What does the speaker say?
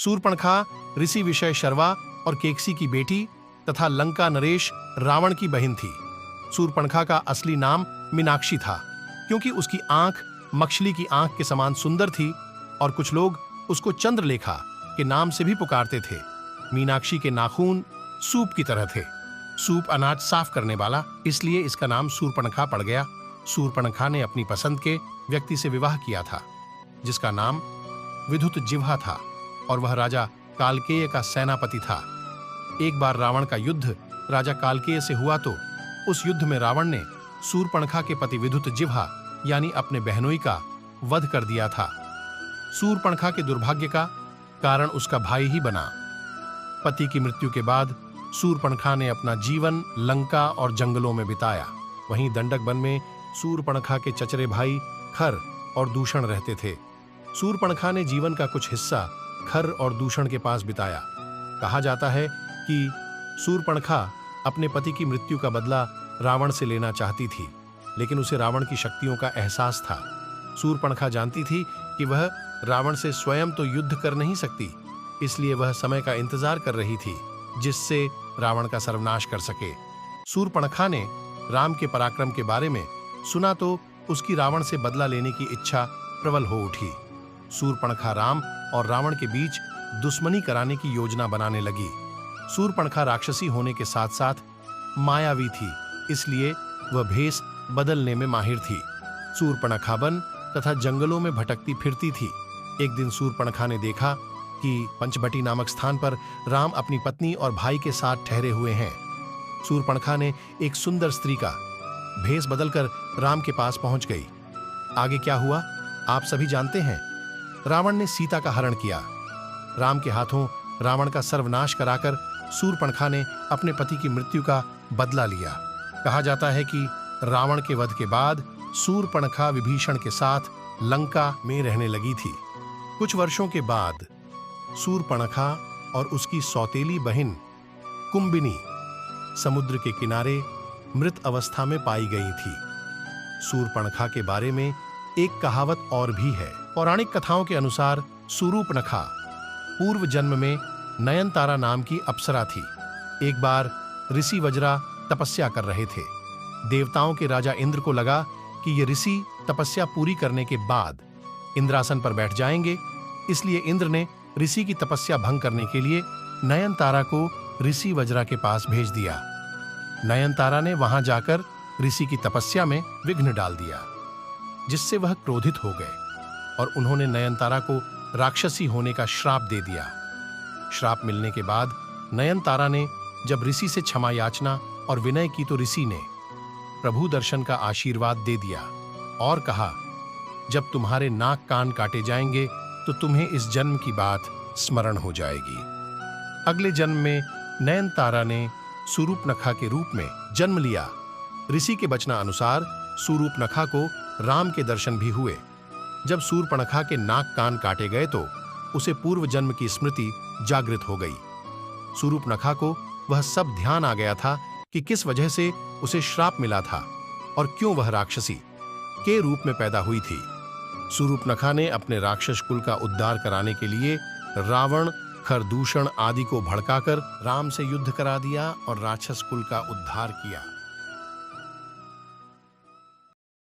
सूर्पणखा ऋषि विषय शर्वा और केकसी की बेटी तथा लंका नरेश रावण की बहन थी। सूर्पणखा का असली नाम मीनाक्षी था, क्योंकि उसकी आंख मछली की आंख के समान सुंदर थी और कुछ लोग उसको चंद्रलेखा के नाम से भी पुकारते थे। मीनाक्षी के नाखून सूप की तरह थे। सूप अनाज साफ करने वाला, इसलिए इसका नाम सूर्पणखा पड़ गया। सूर्पणखा ने अपनी पसंद के व्यक्ति से विवाह किया था, जिसका नाम विद्युत जिह्वा था, और वह राजा कालकेय का सेनापति था। एक बार रावण का युद्ध राजा कालकेय से हुआ तो उस युद्ध में रावण ने सूर्पणखा के पति विद्युत जिह्वा यानी अपने बहनोई का वध कर दिया था। सूर्पणखा के दुर्भाग्य का कारण उसका भाई ही बना। पति की मृत्यु के बाद सूर्पणखा ने अपना जीवन लंका और जंगलों में बिताया। वहीं दंडक वन में सूर्पणखा के चचेरे भाई खर और दूषण रहते थे। सूर्पणखा ने जीवन का कुछ हिस्सा खर और दूषण के पास बिताया। कहा जाता है कि सूर्पणखा अपने पति की मृत्यु का बदला रावण से लेना चाहती थी, लेकिन उसे रावण की शक्तियों का एहसास था। सूर्पणखा जानती थी कि वह रावण से स्वयं तो युद्ध कर नहीं सकती, इसलिए वह समय का इंतजार कर रही थी जिससे रावण का सर्वनाश कर सके। सूर्पणखा ने राम के पराक्रम के बारे में सुना तो उसकी रावण से बदला लेने की इच्छा प्रबल हो उठी। सूर्पणखा राम और रावण के बीच दुश्मनी कराने की योजना बनाने लगी। सूर्पणखा राक्षसी होने के साथ साथ मायावी थी, इसलिए वह भेष बदलने में माहिर थी। सूर्पणखा वन तथा जंगलों में भटकती फिरती थी। एक दिन सूर्पणखा ने देखा कि पंचवटी नामक स्थान पर राम अपनी पत्नी और भाई के साथ ठहरे हुए हैं। सूर्पणखा ने एक सुंदर स्त्री का भेष बदलकर राम के पास पहुंच गई। आगे क्या हुआ आप सभी जानते हैं। रावण ने सीता का हरण किया। राम के हाथों रावण का सर्वनाश कराकर सूर्पणखा ने अपने पति की मृत्यु का बदला लिया। कहा जाता है कि रावण के वध के बाद सूर्पणखा विभीषण के साथ लंका में रहने लगी थी। कुछ वर्षों के बाद सूर्पणखा और उसकी सौतेली बहन कुंभिनी समुद्र के किनारे मृत अवस्था में पाई गई थी। सूर्पणखा के बारे में एक कहावत और भी है। पौराणिक कथाओं के अनुसार सूर्पणखा पूर्व जन्म में नयनतारा नाम की अप्सरा थी। एक बार ऋषि वज्रा तपस्या कर रहे थे। देवताओं के राजा इंद्र को लगा कि ये ऋषि तपस्या पूरी करने के बाद इंद्रासन पर बैठ जाएंगे, इसलिए इंद्र ने ऋषि की तपस्या भंग करने के लिए नयनतारा को ऋषि वज्रा के पास भेज दिया। नयनतारा ने वहां जाकर ऋषि की तपस्या में विघ्न डाल दिया, जिससे वह क्रोधित हो गए और उन्होंने नयनतारा को राक्षसी होने का श्राप दे दिया। श्राप मिलने के बाद नयनतारा ने जब ऋषि से क्षमा याचना और विनय की तो ऋषि ने प्रभु दर्शन का आशीर्वाद दे दिया और कहा, जब तुम्हारे नाक कान काटे जाएंगे तो तुम्हें इस जन्म की बात स्मरण हो जाएगी। अगले जन्म में नयनतारा ने सूर्पणखा के रूप में जन्म लिया। ऋषि के वचना अनुसार सूर्पणखा को राम के दर्शन भी हुए। जब सूर्पणखा के नाक कान काटे गए तो उसे पूर्व जन्म की स्मृति जागृत हो गई। सूर्पणखा को वह सब ध्यान आ गया था कि किस वजह से उसे श्राप मिला था और क्यों वह राक्षसी के रूप में पैदा हुई थी। सूर्पणखा ने अपने राक्षस कुल का उद्धार कराने के लिए रावण, खरदूषण आदि को भड़काकर राम से युद्ध करा दिया और राक्षस कुल का उद्धार किया।